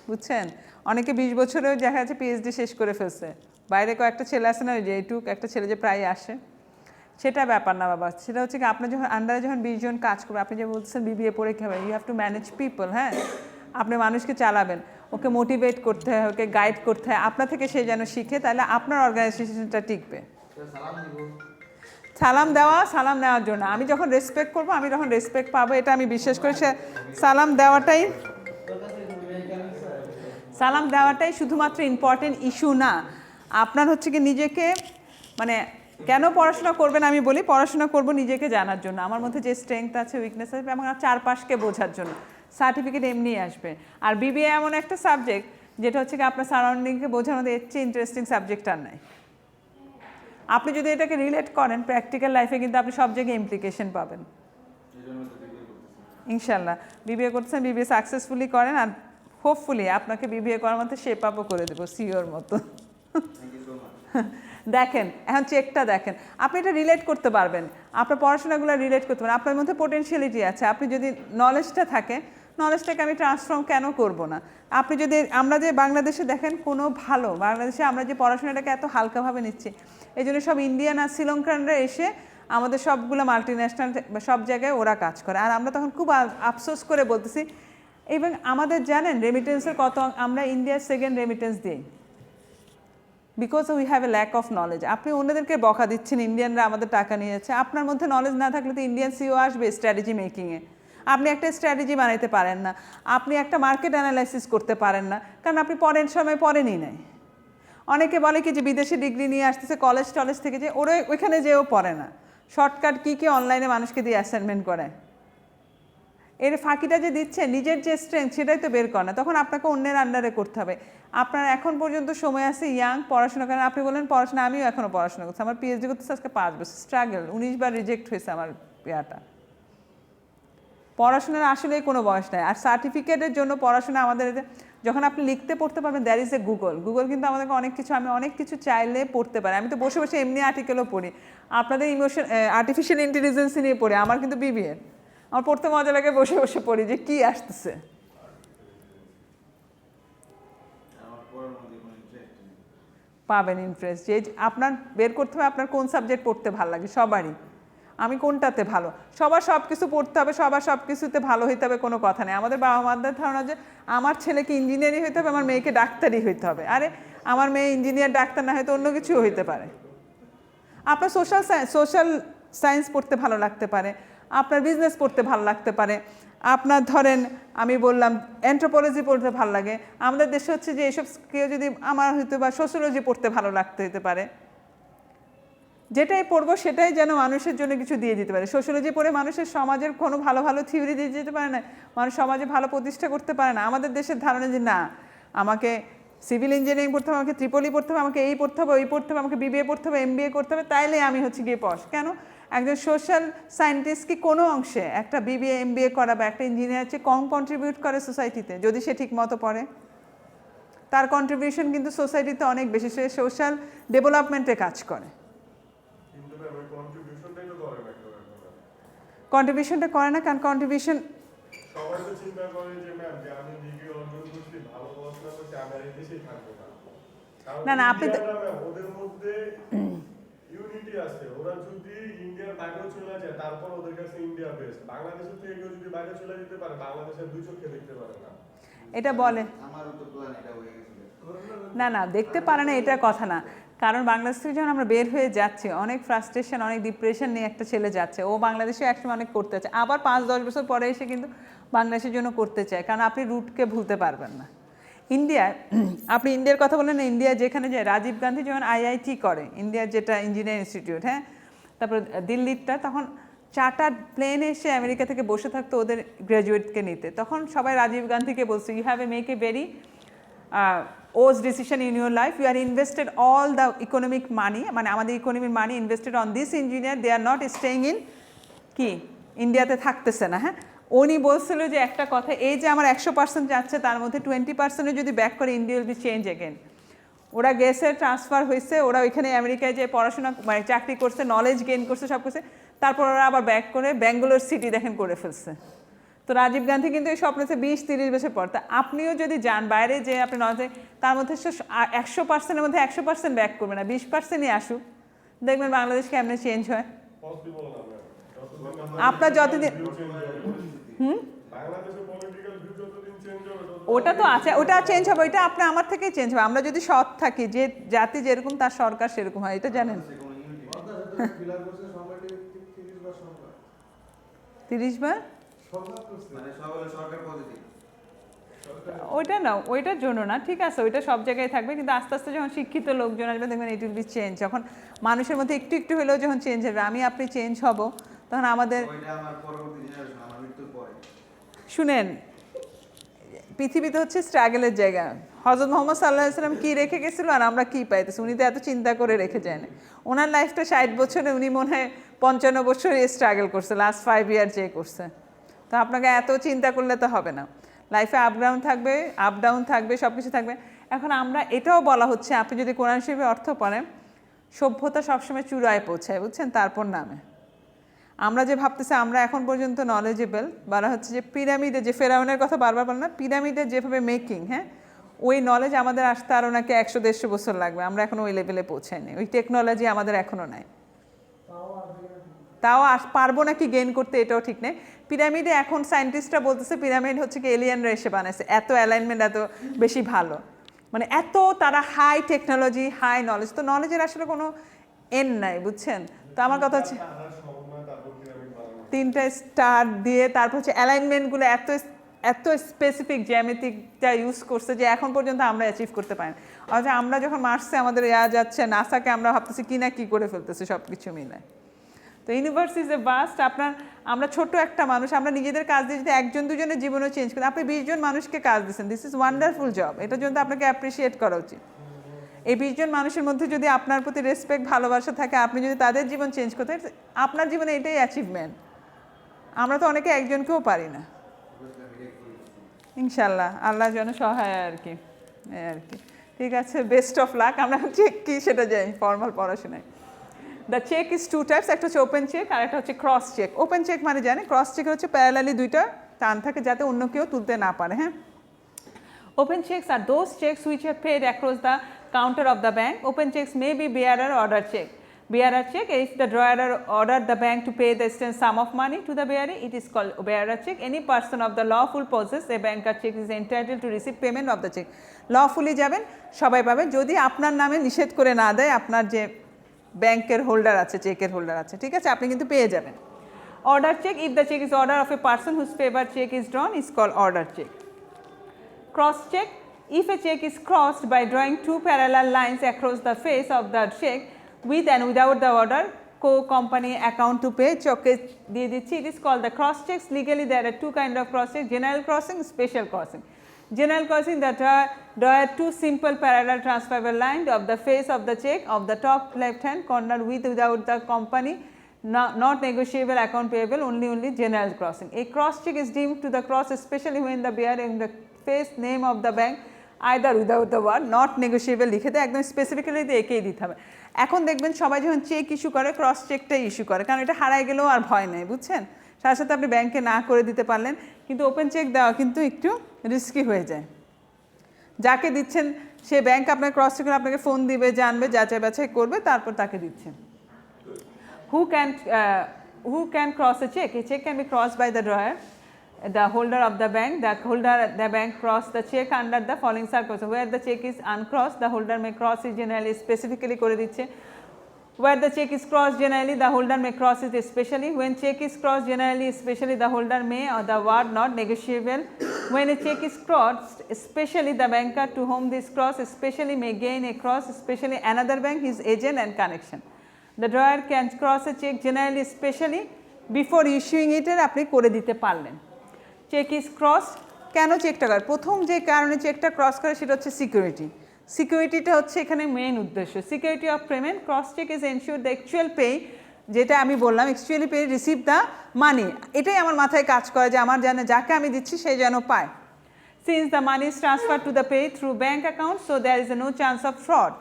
বুঝছেন? অনেকে 20 বছরেও দেখা যাচ্ছে পিএইচডি শেষ করে ফেলছে। বাইরে কয়েকটা ছেলে আছে না, ওই যে এইটুক একটা ছেলে যে প্রায় আসে, সেটা ব্যাপার না বাবা। সেটা হচ্ছে কি, আপনার যখন আন্ডারে যখন 20 জন কাজ করবে, আপনি যে বলছেন বিবিএ পড়ে কী হবে, you have to manage people. হ্যাঁ, আপনি মানুষকে চালাবেন, ওকে মোটিভেট করতে হয়, ওকে গাইড করতে হয়, আপনার থেকে সে যেন শিখে, তাহলে আপনার অর্গানাইজেশনটা টিকবে। সালাম নেওয়ার জন্য, আমি যখন রেসপেক্ট করবো, আমি যখন রেসপেক্ট পাবো, এটা আমি বিশ্বাস করি। সে সালাম দেওয়াটাই শুধুমাত্র ইম্পর্টেন্ট ইস্যু না। আপনার হচ্ছে কি নিজেকে, মানে কেন পড়াশোনা করবেন আমি বলি, পড়াশোনা করব নিজেকে জানার জন্য, আমার মধ্যে যে স্ট্রেংথ আছে, উইকনেস আছে, এবং চারপাশকে বোঝার জন্য। সার্টিফিকেট এমনিই আসবে। আর বিবিএ এমন একটা সাবজেক্ট যেটা হচ্ছে কি আপনার সারাউন্ডিংকে বোঝার মধ্যে এর চেয়ে ইন্টারেস্টিং সাবজেক্ট আর নাই। আপনি যদি এটাকে রিলেট করেন প্র্যাকটিক্যাল লাইফে, কিন্তু আপনি সব জায়গায় ইমপ্লিকেশন পাবেন ইনশাল্লাহ। বিবিএ করছেন, বিবিএ সাকসেসফুলি করেন, আর হোপফুলি আপনাকে বিবিএ করার মধ্যে শেপ আপও করে দেবো সিওর মতো। দেখেন, এখন চেকটা দেখেন, আপনি এটা রিলেট করতে পারবেন, আপনার পড়াশোনাগুলো রিলেট করতে পারবেন, আপনার মধ্যে পোটেনশিয়ালিটি আছে। আপনি যদি নলেজটা থাকে, নলেজটাকে আমি ট্রান্সফর্ম কেন করব না? আপনি যদি, আমরা যে বাংলাদেশে দেখেন কোনো ভালো, বাংলাদেশে আমরা যে পড়াশোনাটাকে এত হালকাভাবে নিচ্ছি, এই জন্য সব ইন্ডিয়ান আর শ্রীলঙ্কানরা এসে আমাদের সবগুলো মাল্টিন্যাশনাল সব জায়গায় ওরা কাজ করে, আর আমরা তখন খুব আফসোস করে বলতেছি। এবং আমাদের জানেন রেমিটেন্সের কত, আমরা ইন্ডিয়ার সেকেন্ড রেমিটেন্স দিই, because we have a lack of knowledge. আপনি অন্যদেরকে বকা দিচ্ছেন, ইন্ডিয়ানরা আমাদের টাকা নিয়ে যাচ্ছে। আপনার মধ্যে নলেজ না থাকলে তো ইন্ডিয়ান সিও আসবে স্ট্র্যাটেজি মেকিংয়ে, আপনি একটা স্ট্র্যাটেজি বানাইতে পারেন না, আপনি একটা মার্কেট অ্যানালাইসিস করতে পারেন না, কারণ আপনি পড়েন সময় পড়েনই নাই। অনেকে বলে কি যে বিদেশি ডিগ্রি নিয়ে আসতেছে কলেজ টলেজ থেকে, যে ওরা ওইখানে যেও পড়ে না, শর্টকাট কী অনলাইনে মানুষকে দিয়ে অ্যাসাইনমেন্ট করে, এর ফাঁকিটা যে দিচ্ছে, নিজের যে স্ট্রেংথ সেটাই তো বের করে না, তখন আপনাকে অন্যের আন্ডারে করতে হবে। আপনার এখন পর্যন্ত সময় আছে, ইয়াং, পড়াশোনা করেন। আপনি বলেন পড়াশোনা, আমিও এখনও পড়াশোনা করছি, আমার পিএইচডি করতেছে আজকে 5 বছর, স্ট্রাগল, 19 বার রিজেক্ট হয়েছে আমার ইয়াটা। পড়াশোনার আসলে কোনো বয়স নাই। আর সার্টিফিকেটের জন্য পড়াশোনা আমাদের, যখন আপনি লিখতে পড়তে পারবেন, দ্যার ইজ এ গুগল কিন্তু আমাদেরকে অনেক কিছু, আমি অনেক কিছু চাইলে পড়তে পারি। আমি তো বসে বসে এমনি আর্টিকেলও পড়ি, আপনাদের আর্টিফিশিয়াল ইন্টেলিজেন্স নিয়ে পড়ি, আমার কিন্তু বিবিএ, আমার পড়তে মজা লাগে, বসে বসে পড়ি যে কী আসতেছে। পাবেন ইন্টারেস্ট, যে আপনার বের করতে হবে আপনার কোন সাবজেক্ট পড়তে ভালো লাগে। সবারই, আমি কোনটাতে ভালো, সবার সব কিছু পড়তে হবে, সবার সব কিছুতে ভালো হইতে হবে, কোনো কথা নেই। আমাদের বাবা মাদের ধারণা যে আমার ছেলেকে ইঞ্জিনিয়ারই হইতে হবে, আমার মেয়েকে ডাক্তারই হইতে হবে। আরে আমার মেয়ে ইঞ্জিনিয়ার ডাক্তার না হয়তো অন্য কিছুও হইতে পারে। আপনার সোশ্যাল সায়েন্স পড়তে ভালো লাগতে পারে, আপনার বিজনেস পড়তে ভালো লাগতে পারে, আপনার ধরেন আমি বললাম অ্যানথ্রোপোলজি পড়তে ভালো লাগে। আমাদের দেশে হচ্ছে যে এসব কেউ যদি, আমার হয়তো বা সোশ্যোলজি পড়তে ভালো লাগতে হতে পারে, যেটাই পড়বো সেটাই যেন মানুষের জন্য কিছু দিয়ে দিতে পারে। সোশ্যোলজি পড়ে মানুষের সমাজের কোনো ভালো ভালো থিওরি দিয়ে যেতে পারে না, মানুষ সমাজে ভালো প্রতিষ্ঠা করতে পারে না। আমাদের দেশের ধারণা যে না, আমাকে সিভিল ইঞ্জিনিয়ারিং পড়তে হবে, আমাকে ত্রিপলি পড়তে হবে, আমাকে এই পড়তে হবে, ওই পড়তে হবে, আমাকে বিবিএ পড়তে হবে, এমবিএ করতে হবে, তাইলে আমি হচ্ছে গিয়ে পশ। কেন? একজন সোশ্যাল সায়েন্টিস্ট কি কোনো অংশে একটা বিবিএ এমবিএ করা বা একটা ইঞ্জিনিয়ার চেয়ে কম কন্ট্রিবিউট করে সোসাইটিতে যদি সে ঠিক মতো পড়ে? তার কন্ট্রিবিউশন কিন্তু সোসাইটিতে অনেক বেশি, সে সোশ্যাল ডেভেলপমেন্টে কাজ করে। কন্ট্রিবিউশনটা করে না, কারণ কন্ট্রিবিউশন না না আপনি ওদের মধ্যে ইউনিটি আছে, ওরা যদি ইন্ডিয়ার বাইরে চলে যায় তারপর ওদের কাছে ইন্ডিয়া বেস্ট। বাংলাদেশের থেকে কেউ যদি বাইরে চলে যেতে পারে বাংলাদেশের দুই চোখে দেখতে পারে না, এটা বলে। আমারও তো প্ল্যান এটা হয়ে গেছে। না না দেখতে পারে না এটার কথা না, কারণ বাংলাদেশ থেকে যখন আমরা বের হয়ে যাচ্ছি অনেক ফ্রাস্ট্রেশন অনেক ডিপ্রেশন নিয়ে একটা ছেলে যাচ্ছে, ও বাংলাদেশে একসময় অনেক করতে চায়, আবার 5-10 বছর পরে এসে কিন্তু বাংলাদেশের জন্য করতে চায়, কারণ আপনি রুটকে ভুলতে পারবেন না। ইন্ডিয়ায় আপনি ইন্ডিয়ার কথা বলেন না, ইন্ডিয়া যেখানে যায় রাজীব গান্ধী যখন আইআইটি করে, ইন্ডিয়ার যেটা ইঞ্জিনিয়ারিং ইনস্টিটিউট, হ্যাঁ, তারপর দিল্লিরটা, তখন চার্টার্ড প্লেনে এসে আমেরিকা থেকে বসে থাকতো ওদের গ্র্যাজুয়েটকে নিতে, তখন সবাই রাজীব গান্ধীকে বলছে you have a make a very huge decision in your life, you are invested all the economic money, মানে আমাদের ইকোনমির money invested on this engineer, they are not staying in কি ইন্ডিয়াতে থাকতেছে না। হ্যাঁ, উনি বলছিল যে একটা কথা, এই যে আমার 100% যাচ্ছে তার মধ্যে 20% যদি ব্যাক করে India will be change again. ওরা গেছে, ট্রান্সফার হয়েছে, ওরা ওইখানে আমেরিকায় যে পড়াশোনা মানে চাকরি করছে, নলেজ গেইন করছে, সব করছে, তারপর ওরা আবার ব্যাক করে ব্যাঙ্গালোর সিটি দেখেন করে ফেলছে। তো রাজীব গান্ধী কিন্তু এই স্বপ্নেছে 20-30 বছর পর। তা আপনিও যদি যান বাইরে যে আপনি নলেজ, তার মধ্যে 100%-এর মধ্যে 100% ব্যাক করবে না, 20%ই আসুক, দেখবেন বাংলাদেশ কেমনে চেঞ্জ হয়। আপনার যতদিন ওটা তো আছে, ওটা চেঞ্জ হবে, ওইটা আপনি আমার থেকেই চেঞ্জ হবে। আমরা যদি সৎ থাকি, যে জাতি যেরকম তার সরকার সেরকম হয়, এটা জানেন। 30 বার ওইটা না, ওইটার জন্য না, ঠিক আছে, ওইটা সব জায়গায় থাকবে, কিন্তু আস্তে আস্তে যখন শিক্ষিত লোকজন আসবে দেখবেন ইট উইল বি চেঞ্জ। যখন মানুষের মধ্যে একটু একটু হলেও যখন চেঞ্জ হবে, আমি আপনি চেঞ্জ হব, তখন আমাদের শুনেন পৃথিবীতে হচ্ছে স্ট্রাগলের জায়গা। হযরত মুহাম্মদ সাল্লাল্লাহু আলাইহি ওয়াসাল্লাম কী রেখে গেছিল আর আমরা কী পাইতেছি, উনি তো এত চিন্তা করে রেখে যায় না। ওনার লাইফটা 60 বছরে, উনি মনে হয় 55 বছর স্ট্রাগল করছে, লাস্ট 5 ইয়ার যে করছে। তো আপনাকে এত চিন্তা করলে তো হবে না, লাইফে আপ ডাউন থাকবে, সব কিছু থাকবে। এখন আমরা এটাও বলা হচ্ছে, আপনি যদি কোরআন শরীফের অর্থ পড়েন, সভ্যতা সবসময় চূড়ায় পৌঁছায়, বুঝছেন, তারপর নামে। আমরা যে ভাবতেছি আমরা এখন পর্যন্ত নলেজেবল, বলা হচ্ছে যে পিরামিডে, যে ফেরাউনের কথা বারবার বলেন না, পিরামিডে যেভাবে মেকিং, হ্যাঁ, ওই নলেজ আমাদের আসতে আরও নাকি 100-150 বছর লাগবে, আমরা এখন ওই লেভেলে পৌঁছাইনি, ওই টেকনোলজি আমাদের এখনও নাই। তাও পারবো নাকি গেইন করতে এটাও ঠিক নেই। পিরামিডে এখন সায়েন্টিস্টরা বলতেছে পিরামিড হচ্ছে কি এলিয়ানরা এসে বানাইছে, এত অ্যালাইনমেন্ট এত বেশি ভালো, মানে এত তারা হাই টেকনোলজি হাই নলেজ। তো নলেজের আসলে কোনো এন্ড নাই, বুঝছেন। তো আমার কথা হচ্ছে 3টা স্টার দিয়ে তারপর হচ্ছে অ্যালাইনমেন্টগুলো এত এত স্পেসিফিক জ্যামিতিকটা ইউজ করছে যে এখন পর্যন্ত আমরা অ্যাচিভ করতে পারি না। অথচ আমরা যখন মার্সে আমাদের যাচ্ছে, নাসাকে আমরা ভাবতেছি কি না কি করে ফেলতেছি সব কিছু মিলায়। তো ইউনিভার্স ইজ এ ভাস্ট। আমরা ছোট একটা মানুষ, আমরা নিজেদের কাজ দিয়ে যদি 1-2 জনের জীবনও চেঞ্জ করি, আপনি 20 জন মানুষকে কাজ দিচ্ছেন, দিস ইজ ওয়ান্ডারফুল জব, এটার জন্য আপনাকে অ্যাপ্রিসিয়েট করা উচিত। এই 20 জন মানুষের মধ্যে যদি আপনার প্রতি রেসপেক্ট ভালোবাসা থাকে, আপনি যদি তাদের জীবন চেঞ্জ করতে, আপনার জীবনে এটাই অ্যাচিভমেন্ট। আমরা তো অনেকে একজনকেও পারি না। ইনশাল্লাহ আল্লাহ যেন সহায় আর কি, ঠিক আছে, বেস্ট অফ লাক। আমরা চেক কি সেটা যাই ফর্মাল পড়াশোনায়। দ্য চেক ইজ 2 টাইপস, একটা হচ্ছে ওপেন চেক আর একটা হচ্ছে ক্রস চেক। ওপেন চেক মানে জানে, ক্রস চেক হচ্ছে প্যারালালি 2টা টান থাকে যাতে অন্য কেউ তুলতে না পারে। হ্যাঁ, ওপেন চেকস আর those checks which have paid across the counter of the bank. Open checks may be bearer order check. Bearer check, if the drawer ordered the bank to pay the certain sum of money to the bearer, it is called bearer check. Any person of the lawful possess a banker check is entitled to receive payment of the check. Lawfully যাবেন, সবাই পাবেন, যদি আপনার নামে নিষেধ করে না দেয় আপনার যে ব্যাংকের হোল্ডার আছে, চেকের হোল্ডার আছে, ঠিক আছে, আপনি কিন্তু পেয়ে যাবেন। Order check, if the check is order of a person whose favor check is drawn, is called order check. Cross check, if a check is crossed by drawing 2 parallel lines across the face of the check with and without the order co-company account to pay, check দিয়ে দিচ্ছি, it is called the cross checks. Legally there are 2 kinds of cross check, general crossing, special crossing. General crossing, that draw two simple parallel transferable lines of the face of the check of the top left hand corner with without the company, not negotiable, account payable, only general crossing. A cross check is deemed to the cross especially when the bearing the face name of the bank either without the word not negotiable লিখে দেয়, একদম specifically একেই দিতে হবে। এখন দেখবেন সবাই যখন চেক ইস্যু করে ক্রস চেকটাই ইস্যু করে, কারণ এটা হারাই গেলেও আর ভয় নেই, বুঝছেন। সাথে সাথে আপনি ব্যাংকে না করে দিতে পারলেন, কিন্তু ওপেন চেক দেওয়া কিন্তু একটু রিস্কি হয়ে যায়। যাকে দিচ্ছেন সে ব্যাংক আপনার ক্রস চেক করে আপনাকে ফোন দিবে, জানবে, যাচাই বাছাই করবে, তারপর তাকে দিচ্ছেন। Who can cross a check? A check can be crossed by the drawer, the holder of the bank. The bank cross the check under the following circumstances. Where the check is uncrossed, the holder may cross it generally, specifically করে দিচ্ছে। Where the check is crossed generally, the holder may cross it especially. When check is crossed generally, especially, the holder may, or the word not negotiable. When a check is crossed, especially, the banker to whom this cross especially may gain a cross, especially another bank, his agent and connection. The drawer can cross a check generally, especially, before issuing it আপনি করে দিতে পারলেন। Check is cross, কেন চেকটা করে? প্রথম যে কারণে চেকটা ক্রস করে সেটা হচ্ছে সিকিউরিটি। সিকিউরিটিটা হচ্ছে এখানে মেইন উদ্দেশ্য। Security of payment, cross check is ensure the actual pay, যেটা আমি বললাম actually pay receive the money, এটাই আমার মাথায় কাজ করে যে আমার যেন যাকে আমি দিচ্ছি সে যেন পায়। Since the money is transfer to the pay through bank account, so there is no chance of fraud.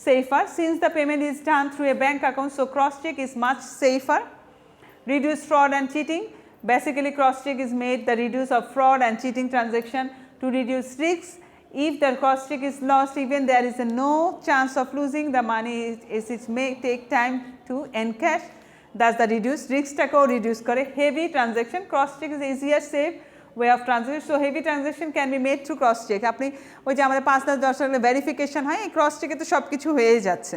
Safer, since the payment is done through a bank account, so cross check is much safer. Reduce fraud and cheating. Basically, cross check is made the reduce of fraud and cheating transaction to reduce risks. If the cross check is lost, even there is no chance of losing the money, it may take time to encash. Thus, the reduce risk টাকেও reduce করে। Heavy transaction, cross check is easier, safe way of transaction. So heavy transaction can be made through cross check. আপনি ওই যে আমাদের 5-10 টাকা verification হয়, এই cross চেকে তো সব কিছু হয়ে যাচ্ছে।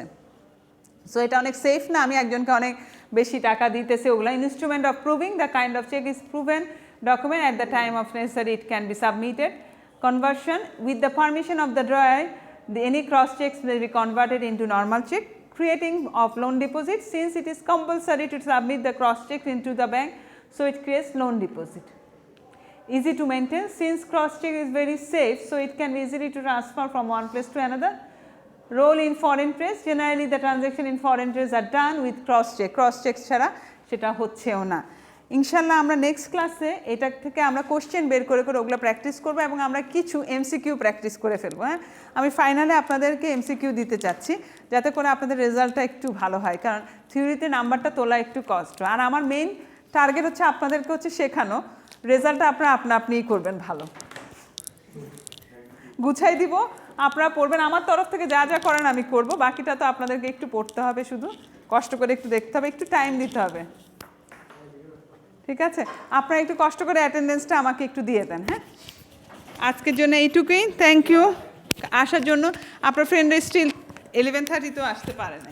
সো এটা অনেক সেফ না, আমি একজনকে অনেক বেশি টাকা দিতেছি ওগুলো। Instrument of proving the kind of check is proven document at the time of necessary it can be submitted. Conversion, with the permission of the drawer, any cross checks will be converted into normal check. Creating of loan deposit, since it is compulsory to submit the cross checks into the bank, so it creates loan deposit. Easy to maintain, since cross check is very safe, so it can be easily to transfer from one place to another. Role in foreign press, generally the transaction in foreign press are done with cross check. Cross check ছাড়া সেটা হচ্ছেও না। ইনশাল্লাহ আমরা next ক্লাসে এটা থেকে আমরা কোশ্চেন বের করে করে ওগুলো প্র্যাকটিস করবো এবং আমরা কিছু এমসিকিউ প্র্যাকটিস করে ফেলবো। হ্যাঁ, আমি ফাইনালে আপনাদেরকে এমসিকিউ দিতে চাচ্ছি যাতে করে আপনাদের রেজাল্টটা একটু ভালো হয়, কারণ থিওরিতে নাম্বারটা তোলা একটু কষ্ট। আর আমার মেইন টার্গেট হচ্ছে আপনাদেরকে হচ্ছে শেখানো, রেজাল্টটা আপনারা আপনিই করবেন ভালো। গুছাই দিব, আপনারা পড়বেন, আমার তরফ থেকে যা যা করেন আমি করব, বাকিটা তো আপনাদেরকে একটু পড়তে হবে, শুধু কষ্ট করে একটু দেখতে হবে, একটু টাইম দিতে হবে, ঠিক আছে? আপনারা একটু কষ্ট করে অ্যাটেন্ডেন্সটা আমাকে একটু দিয়ে দেন। হ্যাঁ, আজকের জন্য এইটুকুই, থ্যাংক ইউ। আসার জন্য আপনার ফ্রেন্ডরা স্টিল 11:30 আসতে পারে না।